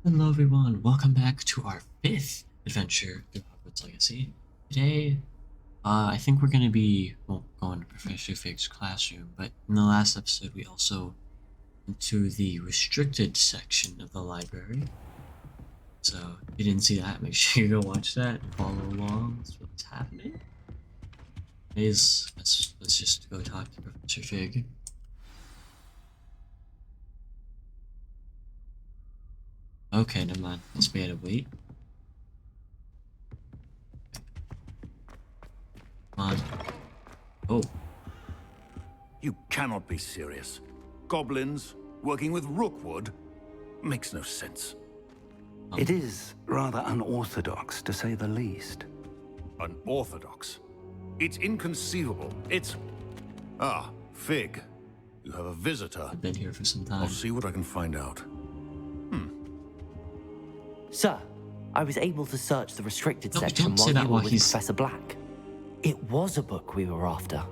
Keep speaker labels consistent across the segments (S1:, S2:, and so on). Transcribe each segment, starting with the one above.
S1: Hello everyone, welcome back to our fifth adventure through Hogwarts Legacy. Today, I think we're going to be, going to Professor Fig's classroom, but in the last episode we also went to the restricted section of the library. So, if you didn't see that, make sure you go watch that and follow along with what's happening. Let's just go talk to Professor Fig. Okay, never mind. Let's be able to wait. Come on. Oh.
S2: You cannot be serious. Goblins working with Rookwood makes no sense.
S3: It is rather unorthodox, to say the least.
S2: Unorthodox? It's inconceivable. It's... Ah, Fig. You have a visitor.
S1: I've been here for some time.
S2: I'll see what I can find out.
S4: Sir, I was able to search the restricted
S1: No,
S4: section
S1: don't say
S4: while
S1: that
S4: you were
S1: while
S4: with
S1: he's-
S4: Professor Black. It was a book we were after.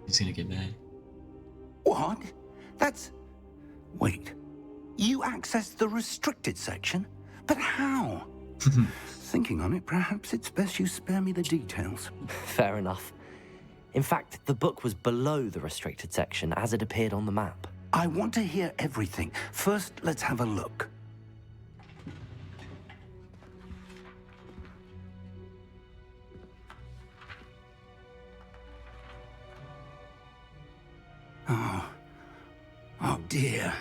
S1: He's gonna get mad.
S3: What? That's... Wait. You accessed the restricted section? But how? Thinking on it, perhaps it's best you spare me the details.
S4: Fair enough. In fact, the book was below the restricted section as it appeared on the map.
S3: I want to hear everything. First, let's have a look. Oh dear.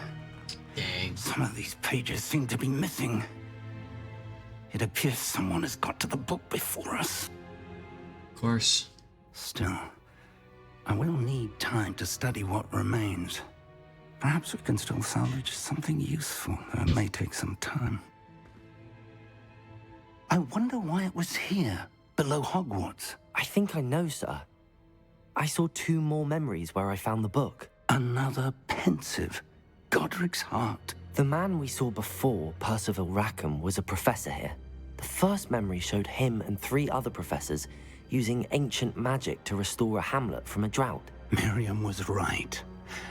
S1: Dang.
S3: Some of these pages seem to be missing. It appears someone has got to the book before us.
S1: Of course.
S3: Still, I will need time to study what remains. Perhaps we can still salvage something useful, though it may take some time. I wonder why it was here, below Hogwarts.
S4: I think I know, sir. I saw 2 more memories where I found the book.
S3: Another pensive. Godric's heart.
S4: The man we saw before, Percival Rackham, was a professor here. The first memory showed him and 3 other professors using ancient magic to restore a hamlet from a drought.
S3: Miriam was right.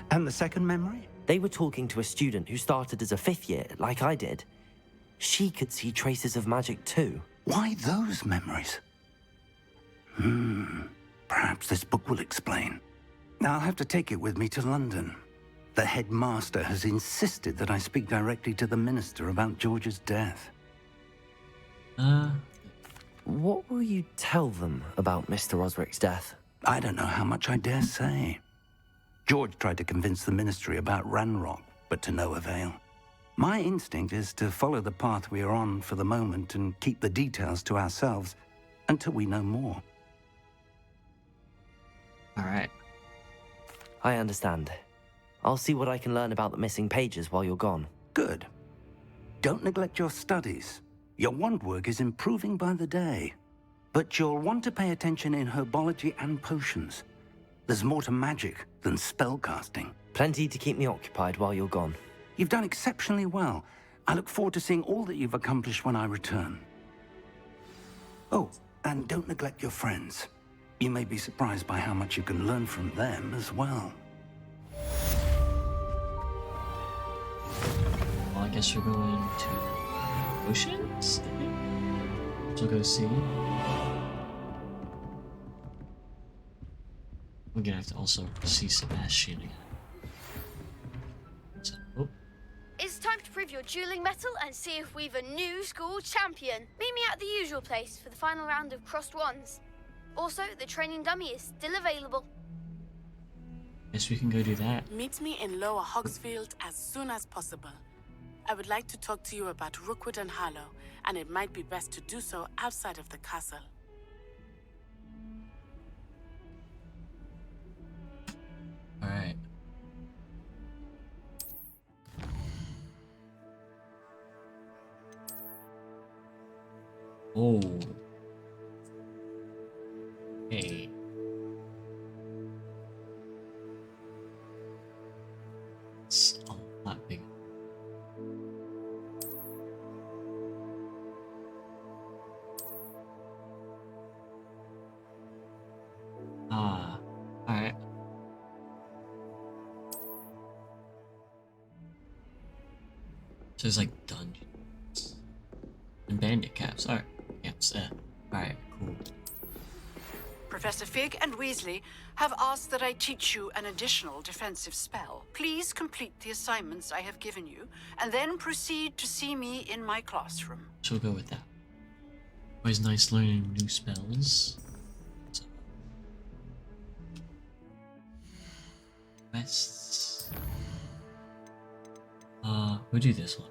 S3: And the second memory?
S4: They were talking to a student who started as a 5th year, like I did. She could see traces of magic too.
S3: Why those memories? Perhaps this book will explain. I'll have to take it with me to London. The headmaster has insisted that I speak directly to the minister about George's death.
S4: What will you tell them about Mr. Osric's death?
S3: I don't know how much I dare say. George tried to convince the ministry about Ranrock, but to no avail. My instinct is to follow the path we are on for the moment and keep the details to ourselves until we know more.
S1: Alright.
S4: I understand. I'll see what I can learn about the missing pages while you're gone.
S3: Good. Don't neglect your studies. Your wand work is improving by the day. But you'll want to pay attention in herbology and potions. There's more to magic than spellcasting.
S4: Plenty to keep me occupied while you're gone.
S3: You've done exceptionally well. I look forward to seeing all that you've accomplished when I return. Oh, and don't neglect your friends. You may be surprised by how much you can learn from them as well.
S1: Well, I guess we're going to oceans, I think. So go see. We're gonna have to also see Sebastian again. So, oh,
S5: It's time to prove your dueling mettle and see if we've a new school champion. Meet me at the usual place for the final round of crossed wands. Also, the training dummy is still available.
S1: guess we can go do that.
S6: Meet me in Lower Hogsfield as soon as possible. I would like to talk to you about Rookwood and Harlow, and it might be best to do so outside of the castle.
S1: Alright. Oh. Hey. It's a lot bigger. Alright. So there's like dungeons and bandit camps. Alright, camps. Alright, cool.
S7: Professor Fig and Weasley have asked that I teach you an additional defensive spell. Please complete the assignments I have given you, and then proceed to see me in my classroom.
S1: So we'll go with that. Always nice learning new spells. So. Quests. We'll do this one.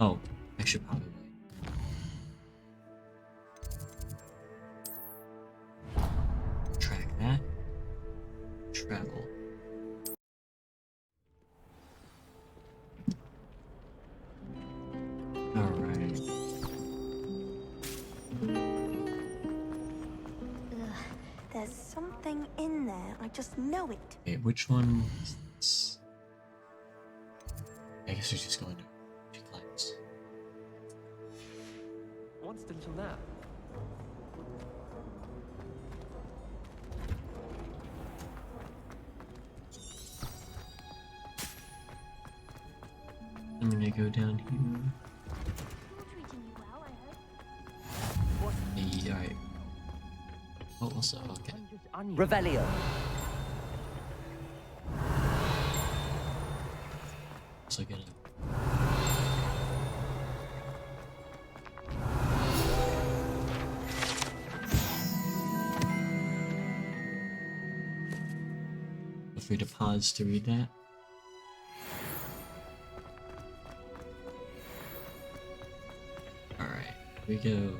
S1: Oh, I should probably wait. Track that. Travel. Alright.
S8: There's something in there. I just know it.
S1: Okay, which one is this? I guess we're just going to class.
S9: What's until now?
S1: I'm gonna go down here. Hey, alright. Oh, also, okay.
S4: Revelio.
S1: So get it. Feel free to pause to read that. Alright, here we go.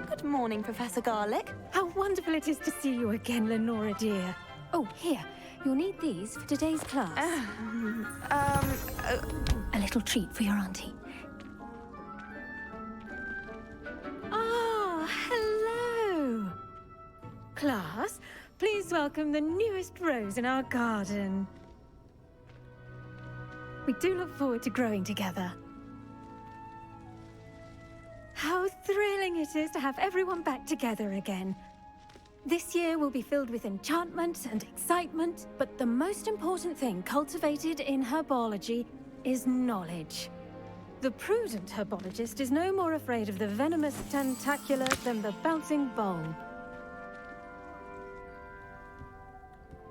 S8: Good morning, Professor Garlick.
S10: How wonderful it is to see you again, Lenora dear. Oh, here. You'll need these for today's class. A little treat for your auntie. Ah, hello. Class, please welcome the newest rose in our garden. We do look forward to growing together. How thrilling it is to have everyone back together again. This year will be filled with enchantment and excitement, but the most important thing cultivated in herbology is knowledge. The prudent herbologist is no more afraid of the venomous tentacula than the bouncing bulb.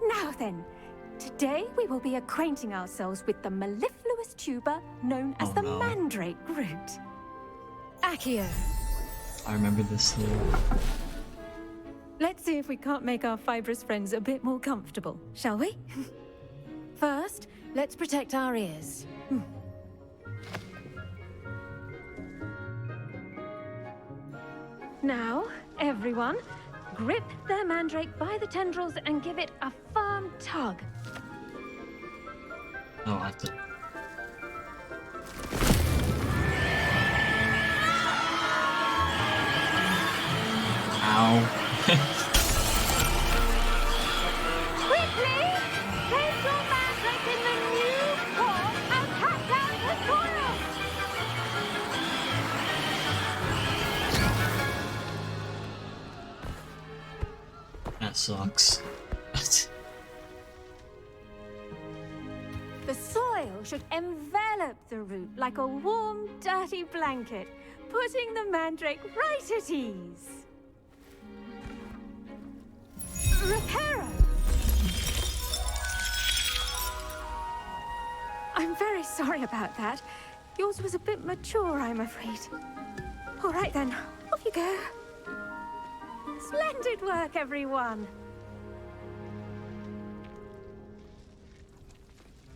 S10: Now then, today we will be acquainting ourselves with the mellifluous tuber known as the mandrake root. Accio.
S1: I remember this thing.
S10: Let's see if we can't make our fibrous friends a bit more comfortable, shall we? First, let's protect our ears. Now, everyone, grip their mandrake by the tendrils and give it a firm tug.
S1: Oh, I have to. Ow.
S10: Quickly! Place your mandrake in the new pot and cut down the soil!
S1: That sucks.
S10: The soil should envelop the root like a warm, dirty blanket, putting the mandrake right at ease. Reparo! I'm very sorry about that. Yours was a bit mature, I'm afraid. All right then, off you go. Splendid work, everyone.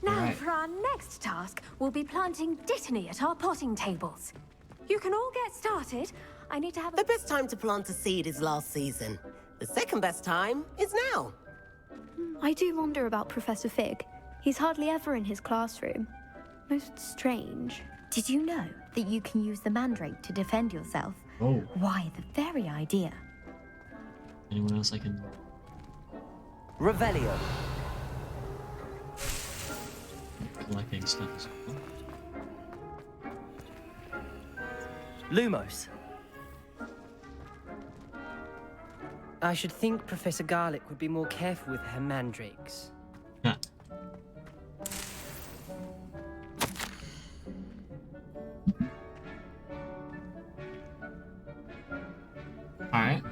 S10: Now,
S1: Right.
S10: for our next task, we'll be planting dittany at our potting tables. You can all get started. I need to have a...
S11: The best time to plant a seed is last season. The second best time is now.
S12: I do wonder about Professor Fig. He's hardly ever in his classroom. Most strange. Did you know that you can use the mandrake to defend yourself?
S1: Oh.
S12: Why, the very idea.
S1: Anyone else I can
S4: Revelio.
S1: Collecting stuff as well.
S4: Lumos.
S9: I should think Professor Garlick would be more careful with her mandrakes.
S1: Yeah. Alright.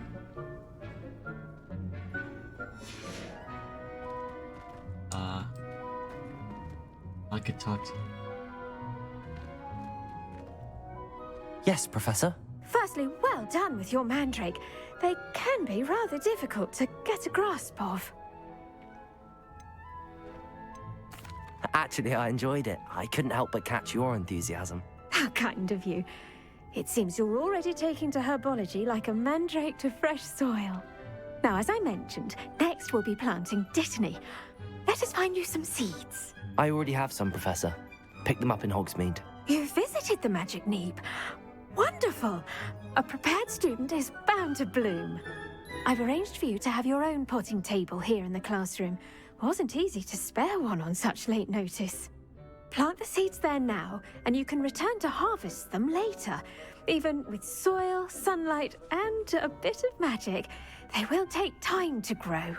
S1: I could talk to you.
S4: Yes, Professor.
S10: Firstly, well done with your mandrake. They can be rather difficult to get a grasp of.
S4: Actually, I enjoyed it. I couldn't help but catch your enthusiasm.
S10: How kind of you. It seems you're already taking to herbology like a mandrake to fresh soil. Now, as I mentioned, next we'll be planting dittany. Let us find you some seeds.
S4: I already have some, Professor. Picked them up in Hogsmeade.
S10: You visited the Magic Neep. Wonderful! A prepared student is bound to bloom. I've arranged for you to have your own potting table here in the classroom. Wasn't easy to spare one on such late notice. Plant the seeds there now, and you can return to harvest them later. Even with soil, sunlight, and a bit of magic, they will take time to grow.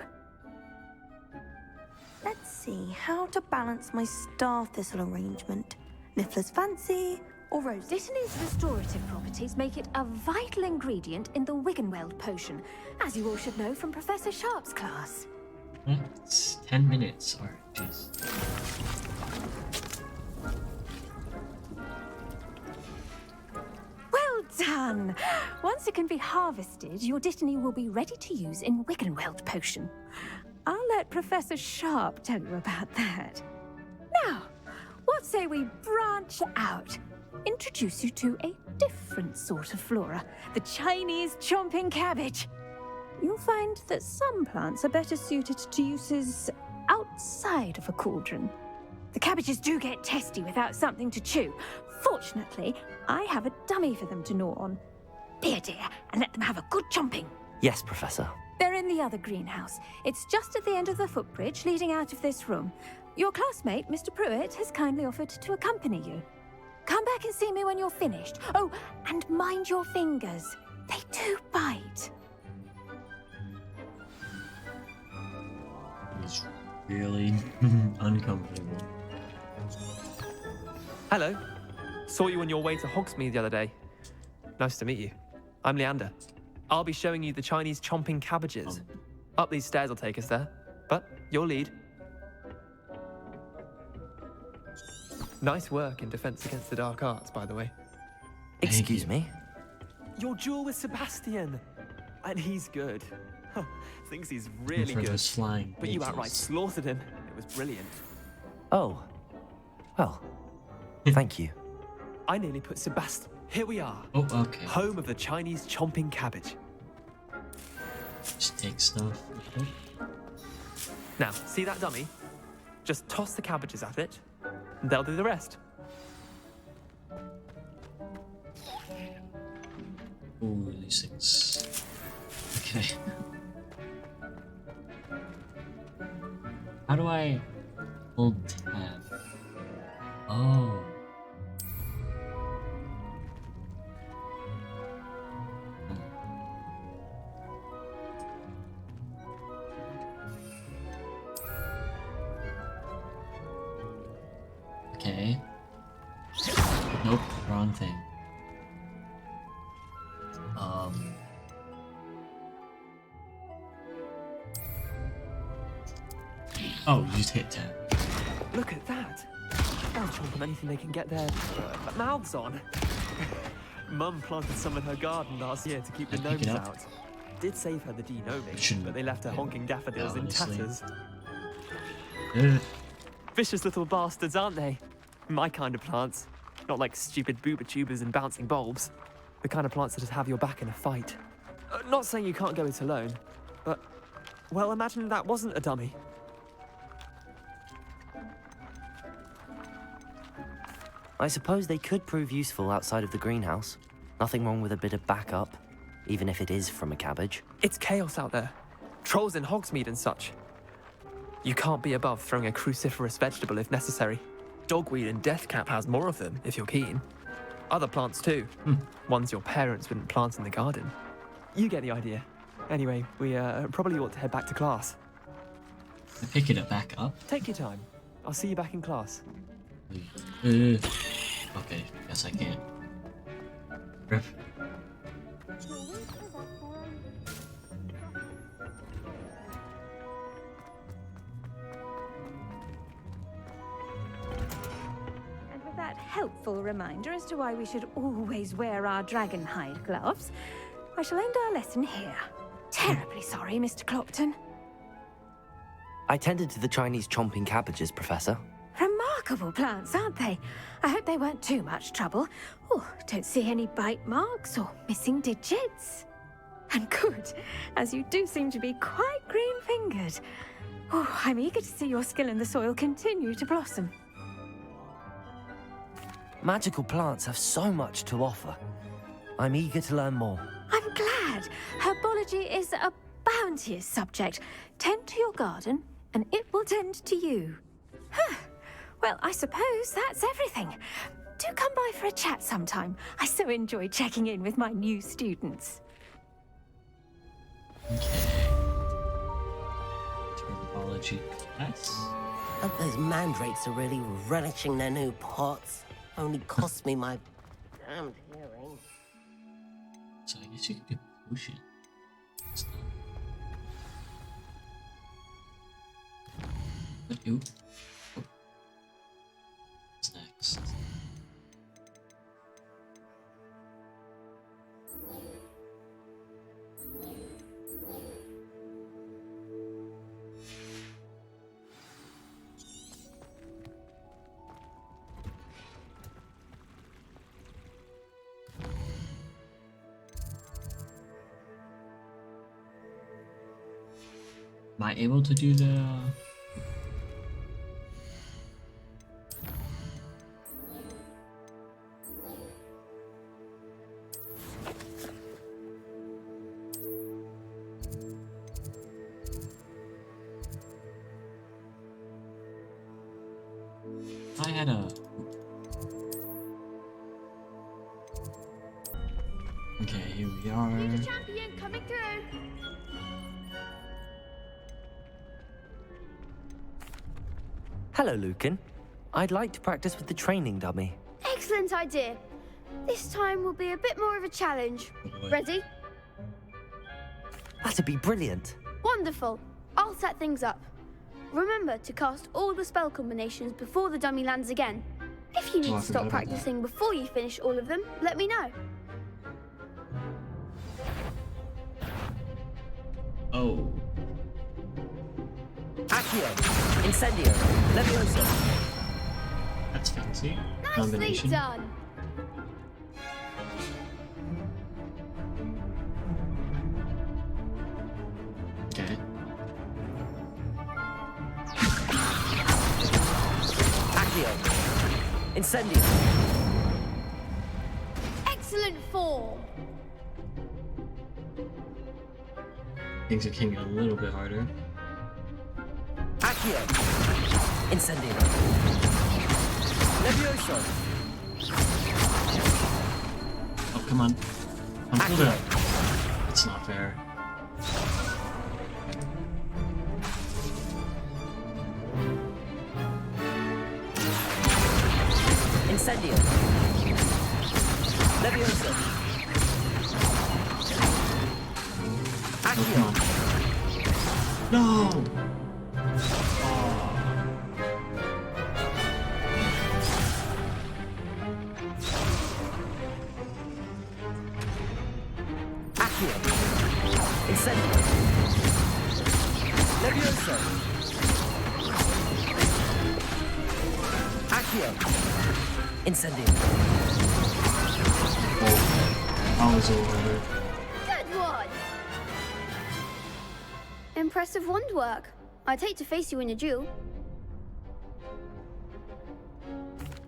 S8: Let's see how to balance my star thistle arrangement. Niffler's fancy or rose?
S10: Dittany's restorative properties make it a vital ingredient in the Wiggenweld potion, as you all should know from Professor Sharp's class.
S1: It's 10 minutes. Alright, jeez.
S10: Well done! Once it can be harvested, your dittany will be ready to use in Wiggenweld potion. I'll let Professor Sharp tell you about that. Now, what say we branch out? Introduce you to a different sort of flora, the Chinese chomping cabbage. You'll find that some plants are better suited to uses outside of a cauldron. The cabbages do get testy without something to chew. Fortunately, I have a dummy for them to gnaw on. Be a dear and let them have a good chomping.
S4: Yes, Professor.
S10: They're in the other greenhouse. It's just at the end of the footbridge leading out of this room. Your classmate, Mr. Pruitt, has kindly offered to accompany you. Come back and see me when you're finished. Oh, and mind your fingers. They do bite.
S1: It's really uncomfortable.
S13: Hello. Saw you on your way to Hogsmeade the other day. Nice to meet you. I'm Leander. I'll be showing you the Chinese chomping cabbages. Up these stairs will take us there, but you'll lead. Nice work in Defense Against the Dark Arts, by the way.
S4: Excuse me?
S13: Your duel with Sebastian! And he's good. Thinks he's really
S1: For
S13: good.
S1: those flying
S13: But you
S1: beetles.
S13: outright slaughtered him. It was brilliant.
S4: Oh. Well, thank you.
S13: I nearly put Sebastian... Here we are.
S1: Oh, okay.
S13: Home of the Chinese chomping cabbage.
S1: Just take stuff. Okay.
S13: Now, see that dummy? Just toss the cabbages at it, and they'll do the rest.
S1: Ooh, these things. Okay. How do I hold tab? Oh. Okay. Nope, wrong thing. Oh, you just hit tab.
S13: Look at that. They'll chomp on anything they can get their mouths on. Mum planted some in her garden last year to keep the
S1: I'd pick it
S13: gnomes
S1: up.
S13: out. Did save her the de-gnoming,
S1: Shouldn't-
S13: but they left her
S1: yeah,
S13: honking daffodils
S1: yeah,
S13: in
S1: honestly.
S13: tatters.
S1: Ugh.
S13: Vicious little bastards, aren't they? My kind of plants. Not like stupid booba tubers and bouncing bulbs. The kind of plants that just have your back in a fight. Not saying you can't go it alone, but... Well, imagine that wasn't a dummy.
S4: I suppose they could prove useful outside of the greenhouse. Nothing wrong with a bit of backup, even if it is from a cabbage.
S13: It's chaos out there. Trolls in Hogsmeade and such. You can't be above throwing a cruciferous vegetable if necessary. Dogweed and deathcap has more of them, if you're keen. Other plants too. Ones your parents wouldn't plant in the garden. You get the idea. Anyway, we probably ought to head back to class.
S1: I pick it back up.
S13: Take your time. I'll see you back in class.
S1: Okay, guess I can't. Rip.
S10: And with that helpful reminder as to why we should always wear our dragon hide gloves, I shall end our lesson here. Terribly sorry, Mr. Clopton.
S4: I tended to the Chinese chomping cabbages, Professor.
S10: Remarkable plants, aren't they? I hope they weren't too much trouble. Oh, don't see any bite marks or missing digits. And good, as you do seem to be quite green-fingered. Oh, I'm eager to see your skill in the soil continue to blossom.
S4: Magical plants have so much to offer. I'm eager to learn more.
S10: I'm glad. Herbology is a bounteous subject. Tend to your garden, and it will tend to you. Huh. Well, I suppose that's everything. Do come by for a chat sometime. I so enjoy checking in with my new students.
S1: Okay. Herbology class.
S11: Hope those mandrakes are really relishing their new pots. Only cost me my damned hearing.
S1: So I guess you could do potion. But ooh. Oh. What's next? Am I able to do the... I had a... Okay, here we are.
S5: Future champion coming through.
S4: Hello, Lucan. I'd like to practice with the training dummy.
S5: Excellent idea. This time will be a bit more of a challenge. Ready?
S4: That'd be brilliant.
S5: Wonderful. I'll set things up. Remember to cast all the spell combinations before the dummy lands again. If you need
S1: I
S5: to
S1: forgot
S5: stop
S1: about
S5: practicing before you finish all of them, let me know.
S1: Oh.
S4: Accio, Incendio, Levioso.
S1: That's fancy.
S5: Nicely
S1: Combination.
S5: done.
S1: Okay.
S4: Accio, Incendio.
S5: Excellent form.
S1: Things are getting a little bit harder.
S4: Accio, Incendio. Levioso.
S1: Oh, come on. I'm pulled up. It's not fair.
S4: Incendio. Levioso.
S1: Oh,
S4: Accio.
S1: come on. No!
S4: Accio. Incendio. Levioso. Accio. Incendio.
S1: Oh, I was over.
S5: Good one. Impressive wand work. I'd hate to face you in a duel.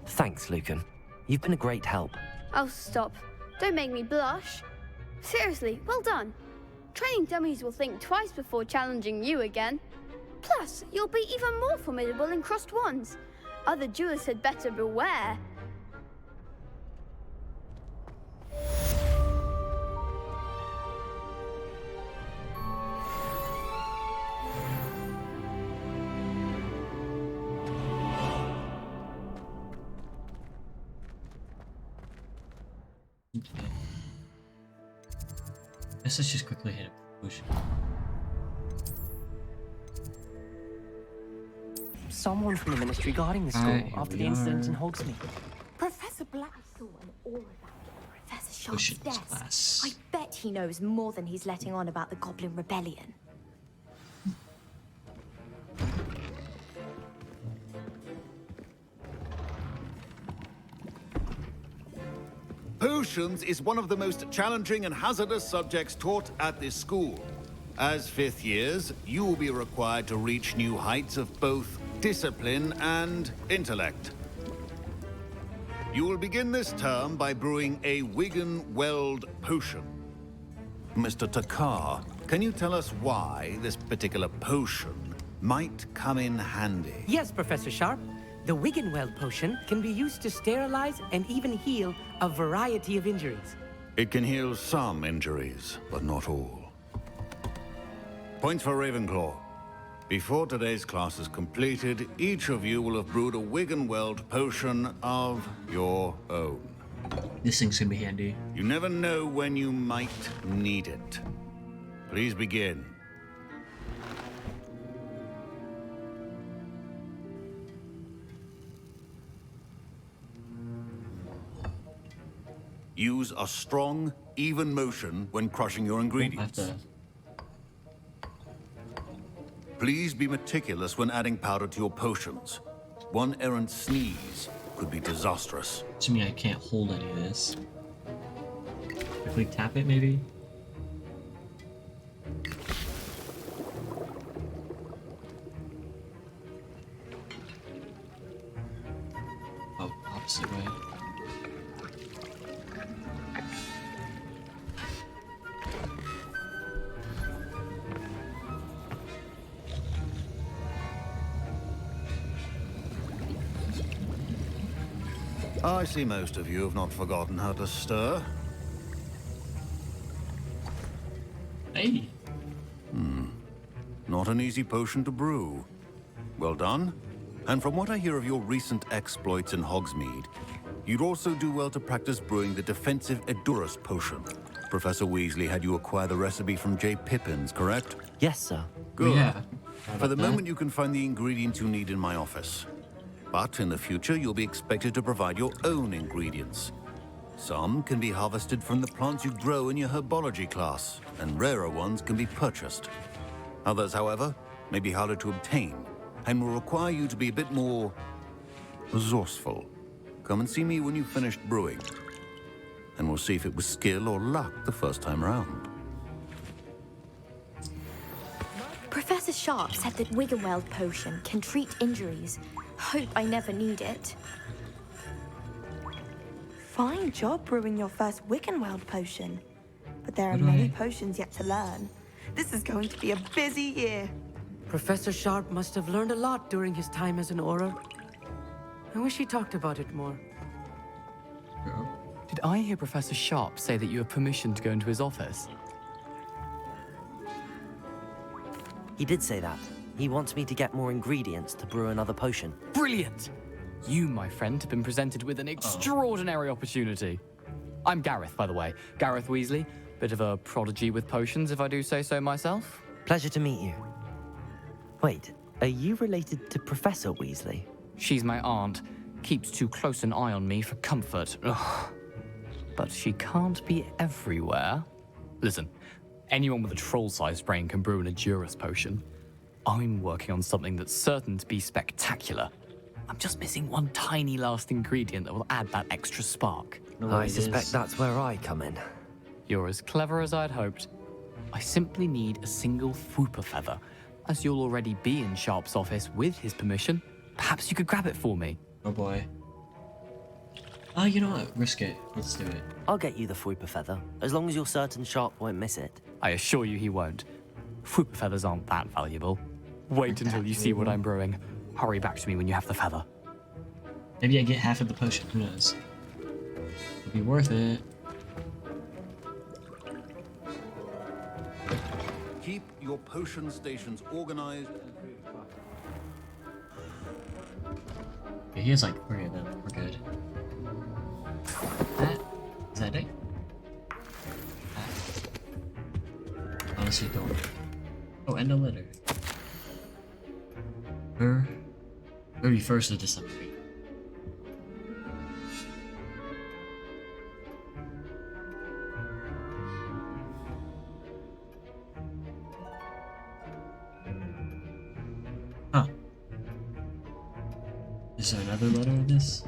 S4: Thanks, Lucan. You've been a great help.
S5: Oh, stop. Don't make me blush. Seriously, well done. Training dummies will think twice before challenging you again. Plus, you'll be even more formidable in crossed wands. Other jewelers had better beware.
S1: Okay. Guess let's just quickly hit a potion.
S9: Someone from the ministry guarding the school
S1: Alright, here
S9: after
S1: we
S9: the incident in
S1: are.
S9: Hogsmeade.
S12: Professor Black saw an aura about Professor Sharp's
S1: Potions
S12: desk.
S1: class.
S12: I bet he knows more than he's letting on about the Goblin Rebellion.
S2: Potions is one of the most challenging and hazardous subjects taught at this school. As fifth years, you will be required to reach new heights of both discipline and intellect. You will begin this term by brewing a Wigan-Weld potion. Mr. Takar, can you tell us why this particular potion might come in handy?
S14: Yes, Professor Sharp. The Wiggenweld potion can be used to sterilize and even heal a variety of injuries.
S2: It can heal some injuries, but not all. Points for Ravenclaw. Before today's class is completed, each of you will have brewed a Wiggenweld potion of your own.
S1: This thing's gonna be handy.
S2: You never know when you might need it. Please begin. Use a strong, even motion when crushing your ingredients. Please be meticulous when adding powder to your potions. One errant sneeze could be disastrous.
S1: To me, I can't hold any of this. Quickly tap it, maybe? Oh, opposite way.
S2: I see most of you have not forgotten how to stir.
S1: Hey.
S2: Not an easy potion to brew. Well done. And from what I hear of your recent exploits in Hogsmeade, you'd also do well to practice brewing the defensive Edurus potion. Professor Weasley had you acquire the recipe from J. Pippin's, correct?
S4: Yes, sir.
S2: Good.
S1: Yeah.
S2: For the moment, you can find the ingredients you need in my office. But in the future, you'll be expected to provide your own ingredients. Some can be harvested from the plants you grow in your herbology class, and rarer ones can be purchased. Others, however, may be harder to obtain, and will require you to be a bit more resourceful. Come and see me when you've finished brewing, and we'll see if it was skill or luck the first time around.
S12: Professor Sharp said that Wiggenweld potion can treat injuries. Hope I never need it.
S8: Fine job brewing your first Wiggenweld potion. But there are many potions yet to learn. This is going to be a busy year.
S14: Professor Sharp must have learned a lot during his time as an Auror. I wish he talked about it more.
S15: Did I hear Professor Sharp say that you have permission to go into his office?
S4: He did say that. He wants me to get more ingredients to brew another potion.
S15: Brilliant! You, my friend, have been presented with an extraordinary opportunity. I'm Gareth, by the way. Gareth Weasley. Bit of a prodigy with potions, if I do say so myself.
S4: Pleasure to meet you. Wait, are you related to Professor Weasley?
S15: She's my aunt. Keeps too close an eye on me for comfort. Ugh. But she can't be everywhere. Listen, anyone with a troll-sized brain can brew an Edurus potion. I'm working on something that's certain to be spectacular. I'm just missing one tiny last ingredient that will add that extra spark.
S4: I suspect that's where I come in.
S15: You're as clever as I'd hoped. I simply need a single Fwooper feather. As you'll already be in Sharp's office with his permission, perhaps you could grab it for me.
S1: Oh boy. Oh, you know what? Risk it. Let's do it.
S4: I'll get you the Fwooper feather, as long as you're certain Sharp won't miss it.
S15: I assure you he won't. Fwooper feathers aren't that valuable. Wait until you see what I'm brewing. Hurry back to me when you have the feather.
S1: Maybe I get half of the potion. Who knows? It'll be worth it.
S2: Keep your potion stations organized.
S1: Okay, he has like 3 of them. We're good. Is that it? Honestly, don't. Oh, and a letter. 31st of December. Huh. Is there another letter of this?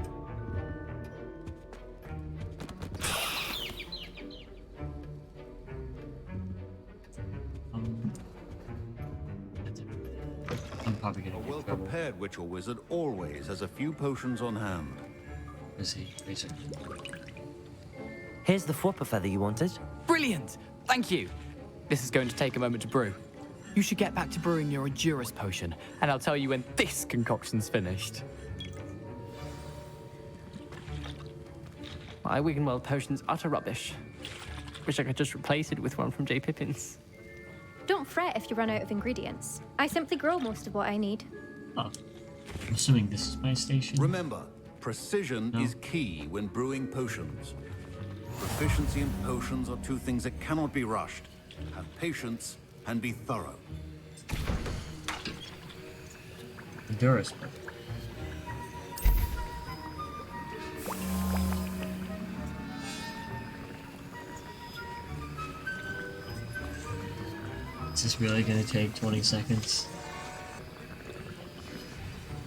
S1: I'm probably gonna
S2: A
S1: get in trouble.
S2: well-prepared witch or wizard always has a few potions on hand.
S1: Is he? Razor.
S4: Here's the Fwopper feather you wanted.
S15: Brilliant! Thank you! This is going to take a moment to brew. You should get back to brewing your Edurus potion, and I'll tell you when this concoction's finished.
S13: My Wiggenweld potion's utter rubbish. Wish I could just replace it with one from J. Pippin's.
S12: Don't fret if you run out of ingredients. I simply grow most of what I need.
S1: Oh. I'm assuming this is my station.
S2: Remember, precision is key when brewing potions. Proficiency in potions are two things that cannot be rushed. Have patience and be thorough.
S1: Edurus. Is this really gonna take 20 seconds?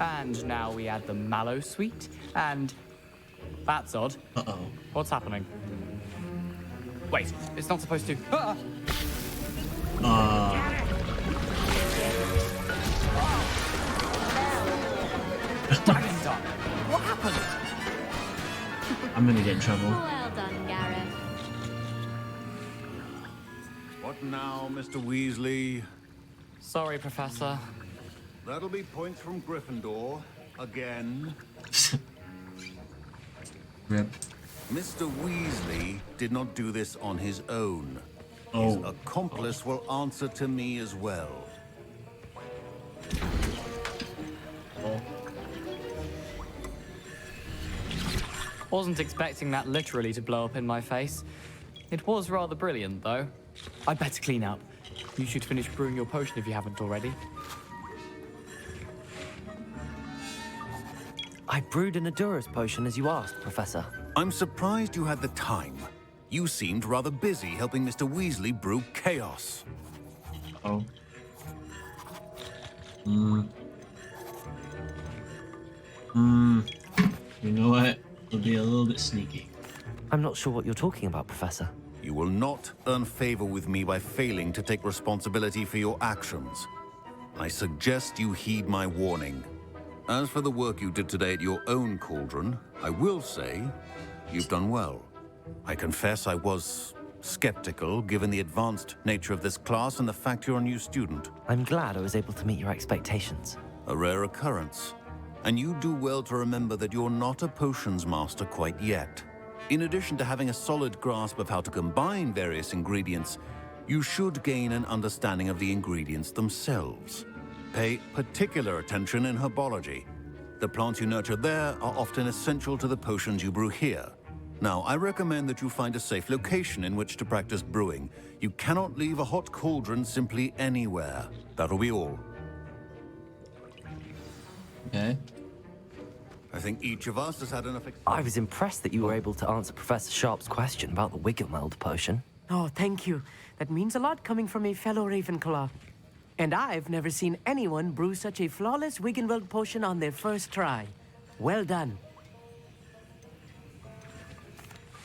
S15: And now we add the mallow sweet, and... That's odd.
S1: Uh-oh.
S15: What's happening? Wait, it's not supposed to... Ah! Dragon Dog! What happened?
S1: I'm gonna get in trouble.
S12: Well done, Gareth.
S2: What now, Mr. Weasley?
S15: Sorry, Professor.
S2: That'll be points from Gryffindor. Again.
S1: Rip.
S2: Mr. Weasley did not do this on his own.
S1: Oh.
S2: His accomplice will answer to me as well.
S15: Wasn't expecting that literally to blow up in my face. It was rather brilliant, though. I'd better clean up. You should finish brewing your potion if you haven't already.
S4: I brewed an Edurus potion as you asked, Professor.
S2: I'm surprised you had the time. You seemed rather busy helping Mr. Weasley brew chaos.
S1: Oh. You know what? It'll be a little bit sneaky.
S4: I'm not sure what you're talking about, Professor.
S2: You will not earn favor with me by failing to take responsibility for your actions. I suggest you heed my warning. As for the work you did today at your own cauldron, I will say you've done well. I confess I was skeptical, given the advanced nature of this class and the fact you're a new student.
S4: I'm glad I was able to meet your expectations.
S2: A rare occurrence. And you do well to remember that you're not a potions master quite yet. In addition to having a solid grasp of how to combine various ingredients, you should gain an understanding of the ingredients themselves. Pay particular attention in herbology. The plants you nurture there are often essential to the potions you brew here. Now, I recommend that you find a safe location in which to practice brewing. You cannot leave a hot cauldron simply anywhere. That'll be all.
S1: Okay.
S2: I think each of us has had enough
S4: I was impressed that you were able to answer Professor Sharp's question about the Wiggenweld potion.
S14: Oh, thank you. That means a lot coming from a fellow Ravenclaw. And I've never seen anyone brew such a flawless Wiggenweld potion on their first try. Well done.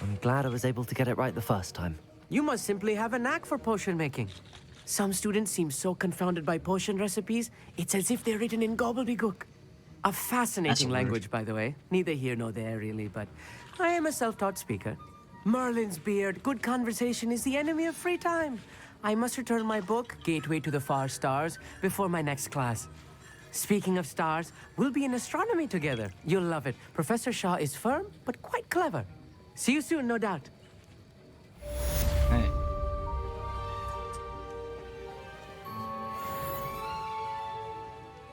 S4: I'm glad I was able to get it right the first time.
S14: You must simply have a knack for potion making. Some students seem so confounded by potion recipes, it's as if they're written in gobbledygook. A fascinating language, by the way. Neither here nor there, really, but I am a self-taught speaker. Merlin's beard, good conversation is the enemy of free time. I must return my book, Gateway to the Far Stars, before my next class. Speaking of stars, we'll be in astronomy together. You'll love it. Professor Shaw is firm, but quite clever. See you soon, no doubt.
S1: Right.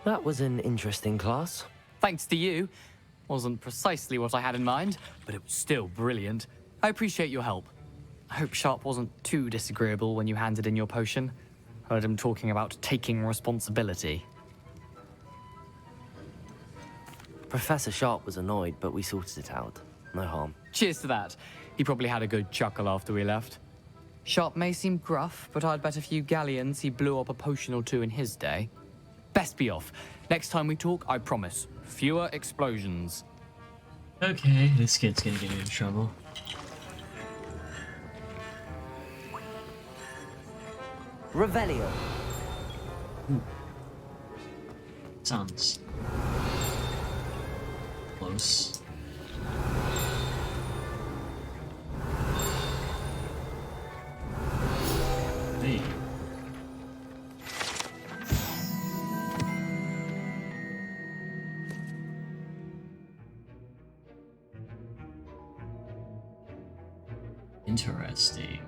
S4: That was an interesting class.
S15: Thanks to you. Wasn't precisely what I had in mind, but it was still brilliant. I appreciate your help. I hope Sharp wasn't too disagreeable when you handed in your potion. Heard him talking about taking responsibility.
S4: Professor Sharp was annoyed, but we sorted it out. No harm.
S15: Cheers to that. He probably had a good chuckle after we left. Sharp may seem gruff, but I'd bet a few galleons he blew up a potion or two in his day. Best be off. Next time we talk, I promise, fewer explosions.
S1: Okay, this kid's gonna get in trouble.
S4: Revelio.
S1: Sounds close. Hey. Interesting.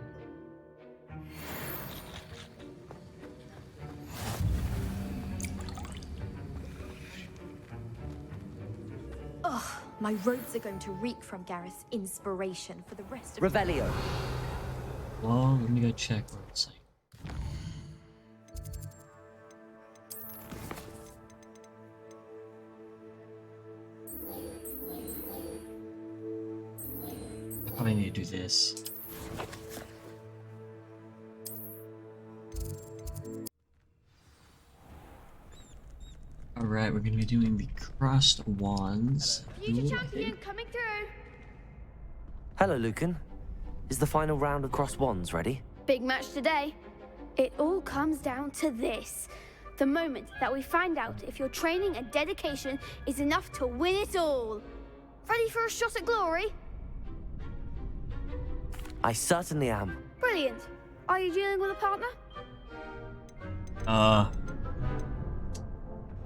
S12: Ugh, my robes are going to reek from Gareth's inspiration for the rest of
S4: Revelio.
S1: Well, let me go check what it's like. Probably need to do this. Alright, we're gonna be doing the crossed wands.
S5: Future champion coming through.
S4: Hello, Lucan. Is the final round of crossed wands ready?
S5: Big match today. It all comes down to this. The moment that we find out if your training and dedication is enough to win it all. Ready for a shot at glory?
S4: I certainly am.
S5: Brilliant. Are you dealing with a partner?
S1: Well,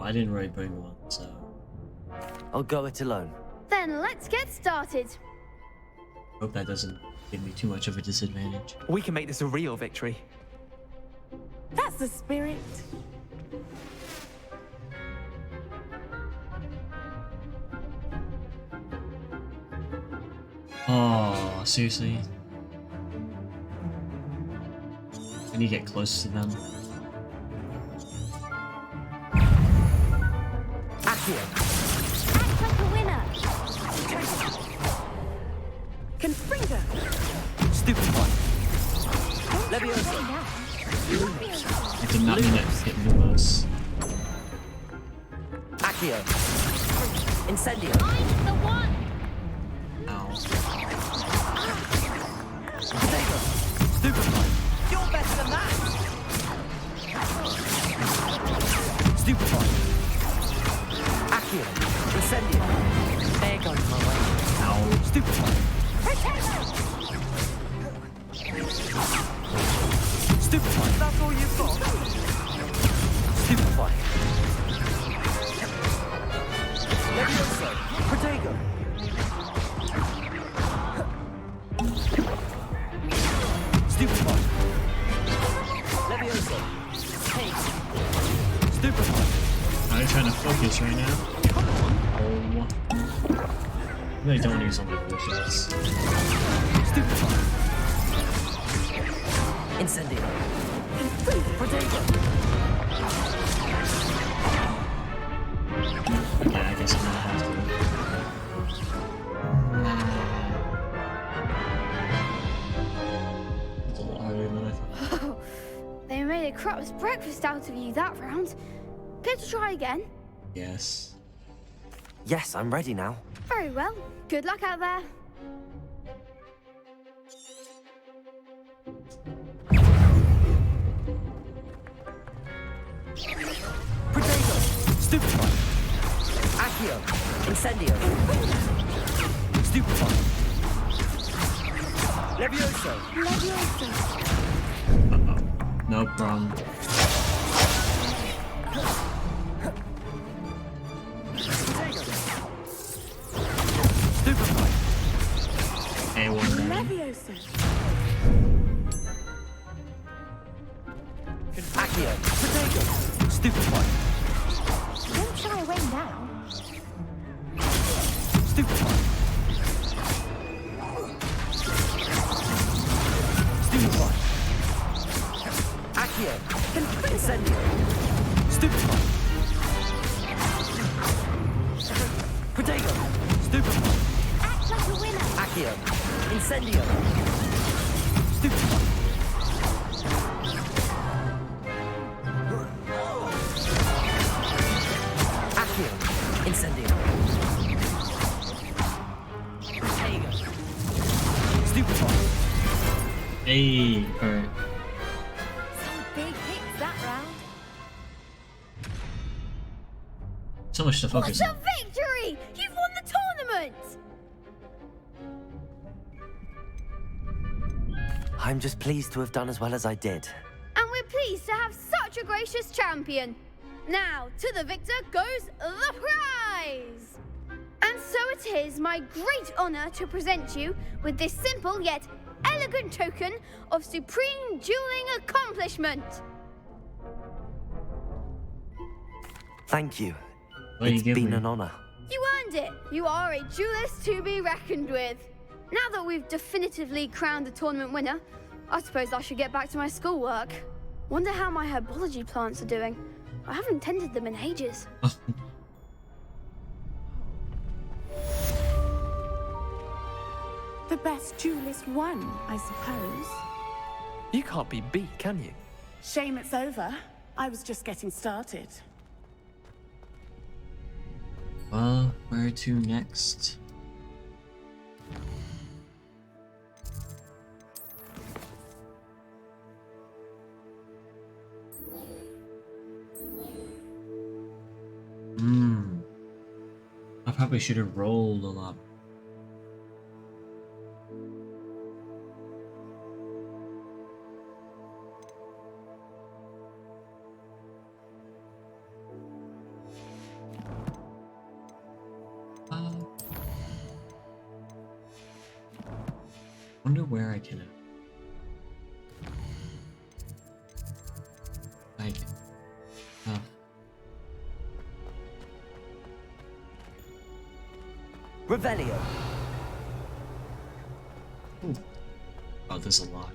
S1: I didn't really bring one, so...
S4: I'll go it alone.
S5: Then let's get started.
S1: Hope that doesn't give me too much of a disadvantage.
S13: We can make this a real victory.
S6: That's the spirit.
S1: Oh, seriously? I need to get close to them.
S5: Act like a winner.
S14: Confringo.
S4: Stupid one.
S5: Leviosa.
S1: I did not mean to get Lumos.
S4: Accio. Incendio.
S5: I'm the one.
S1: Ow.
S4: Stupid one. You're better than that. Stupid one. Accio. Incendio. There goes my way.
S1: Ow.
S4: Stupid one. Stupid one. That's all you've got. Stupid one. Levioso. Protego. Stupid one. Levioso. Hey. Stupid one.
S1: I'm trying to focus right now. Oh. I really don't use all my potions.
S4: Stupid one. Incendio. Protego.
S1: Yeah, I guess I'm gonna have to. It's a lot harder than I thought.
S5: They made a crap's breakfast out of you that round. Care to try again?
S1: Yes.
S4: Yes, I'm ready now.
S5: Very well. Good luck out there.
S4: Protego. Stupid one. Accio. Incendio. Stupid one. Levioso.
S5: Leviosa.
S1: No problem. A1 down.
S14: Accio. Potato. Stupefy.
S12: Don't shy away now.
S14: Stupefy. Stupefy. Accio. Incendio. Stupefy. Potato. Stupefy.
S12: Act like a winner.
S14: Accio. Incendio. Stupefy. Accio. Incendio. Potato. Stupefy.
S1: Hey, alright.
S12: Some big hits that round.
S1: So much to focus
S5: What
S1: on.
S5: a victory! You've won the tournament!
S4: I'm just pleased to have done as well as I did.
S5: And we're pleased to have such a gracious champion. Now, to the victor goes the prize! And so it is my great honor to present you with this simple yet elegant token of supreme dueling accomplishment.
S4: Thank you.
S1: What do you
S4: It's
S1: give
S4: been
S1: me?
S4: an honor.
S5: You earned it. You are a duelist to be reckoned with. Now that we've definitively crowned the tournament winner, I suppose I should get back to my schoolwork. Wonder how my herbology plants are doing. I haven't tended them in ages.
S6: The best duelist won, I suppose.
S13: You can't be beat, can you?
S6: Shame it's over. I was just getting started.
S1: Well, where to next? I probably should have rolled a lot. Wonder where I can. Like,
S4: Revelio.
S1: Ooh. Oh, there's a lock.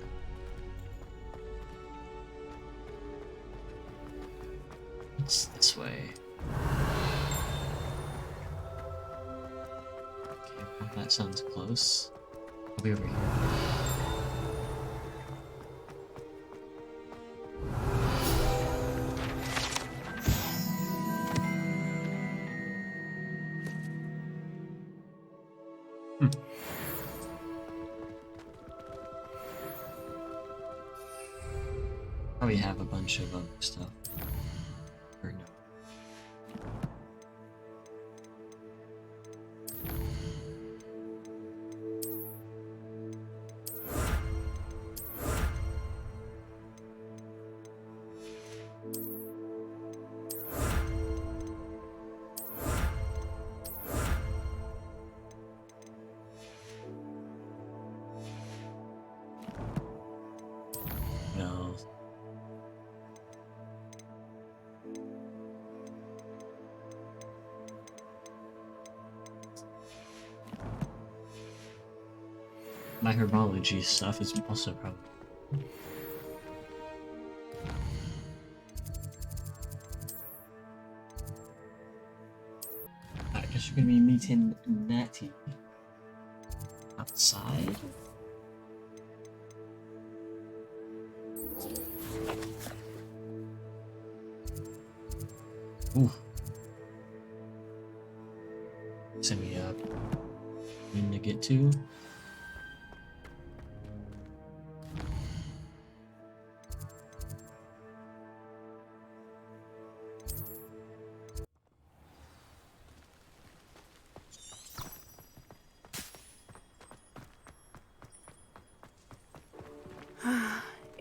S1: It's this way. Okay, well, that sounds close. I'll be over here. Probably have a bunch of other stuff. Or no. No. My herbology stuff is also probably. I guess we're gonna be meeting Natty outside. Ooh. Send me up. Need to get to.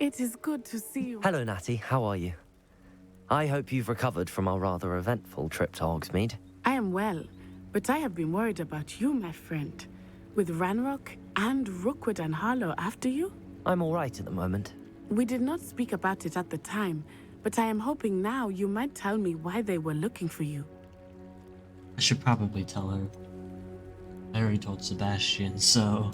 S6: It is good to see you.
S4: Hello, Natty. How are you? I hope you've recovered from our rather eventful trip to Hogsmeade.
S6: I am well, but I have been worried about you, my friend. With Ranrock and Rookwood and Harlow after you?
S4: I'm all right at the moment.
S6: We did not speak about it at the time, but I am hoping now you might tell me why they were looking for you.
S1: I should probably tell her. I already told Sebastian, so...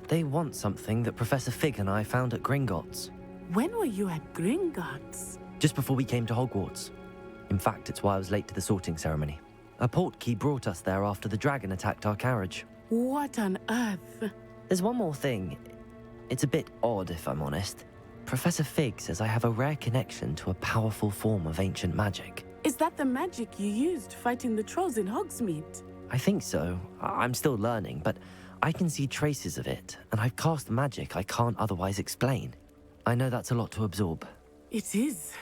S4: They want something that Professor Fig and I found at Gringotts.
S6: When were you at Gringotts?
S4: Just before we came to Hogwarts. In fact, it's why I was late to the sorting ceremony. A portkey brought us there after the dragon attacked our carriage.
S6: What on earth?
S4: There's one more thing. It's a bit odd, if I'm honest. Professor Fig says I have a rare connection to a powerful form of ancient magic.
S6: Is that the magic you used fighting the trolls in Hogsmeade?
S4: I think so. I'm still learning, but I can see traces of it, and I've cast magic I can't otherwise explain. I know that's a lot to absorb.
S6: It is.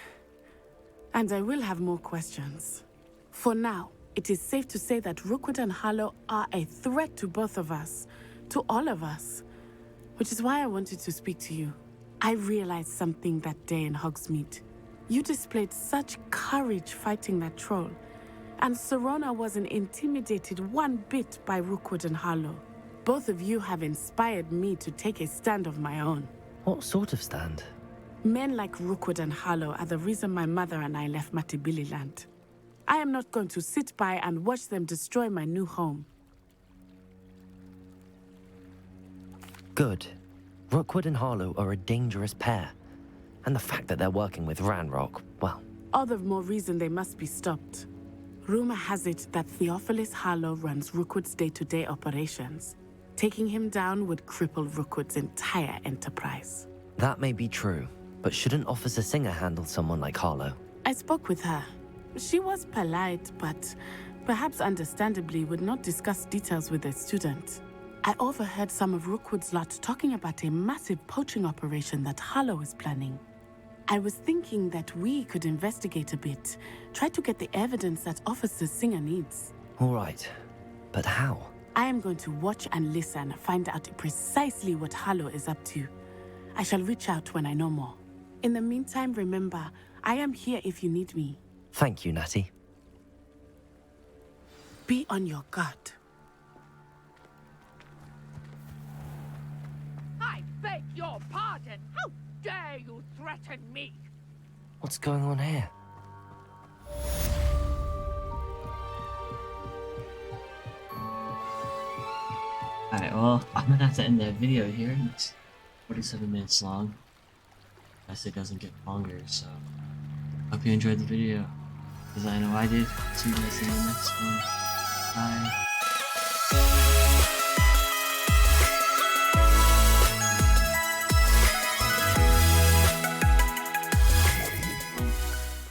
S6: And I will have more questions. For now, it is safe to say that Rookwood and Harlow are a threat to both of us, to all of us. Which is why I wanted to speak to you. I realized something that day in Hogsmeade. You displayed such courage fighting that troll, and Serona wasn't intimidated one bit by Rookwood and Harlow. Both of you have inspired me to take a stand of my own.
S4: What sort of stand?
S6: Men like Rookwood and Harlow are the reason my mother and I left Matabeleland. I am not going to sit by and watch them destroy my new home.
S4: Good. Rookwood and Harlow are a dangerous pair. And the fact that they're working with Ranrock, well...
S6: All the more reason they must be stopped. Rumor has it that Theophilus Harlow runs Rookwood's day-to-day operations. Taking him down would cripple Rookwood's entire enterprise.
S4: That may be true, but shouldn't Officer Singer handle someone like Harlow?
S6: I spoke with her. She was polite, but perhaps understandably would not discuss details with a student. I overheard some of Rookwood's lot talking about a massive poaching operation that Harlow is planning. I was thinking that we could investigate a bit, try to get the evidence that Officer Singer needs.
S4: All right, but how?
S6: I am going to watch and listen, find out precisely what Harlow is up to. I shall reach out when I know more. In the meantime, remember, I am here if you need me.
S4: Thank you, Natty.
S6: Be on your guard.
S16: I beg your pardon. How dare you threaten me?
S4: What's going on here?
S1: Alright, well, I'm gonna have to end that video here. It's 47 minutes long. Guess it doesn't get longer, so... Hope you enjoyed the video. Because I know I did. See you guys in the next one. Bye.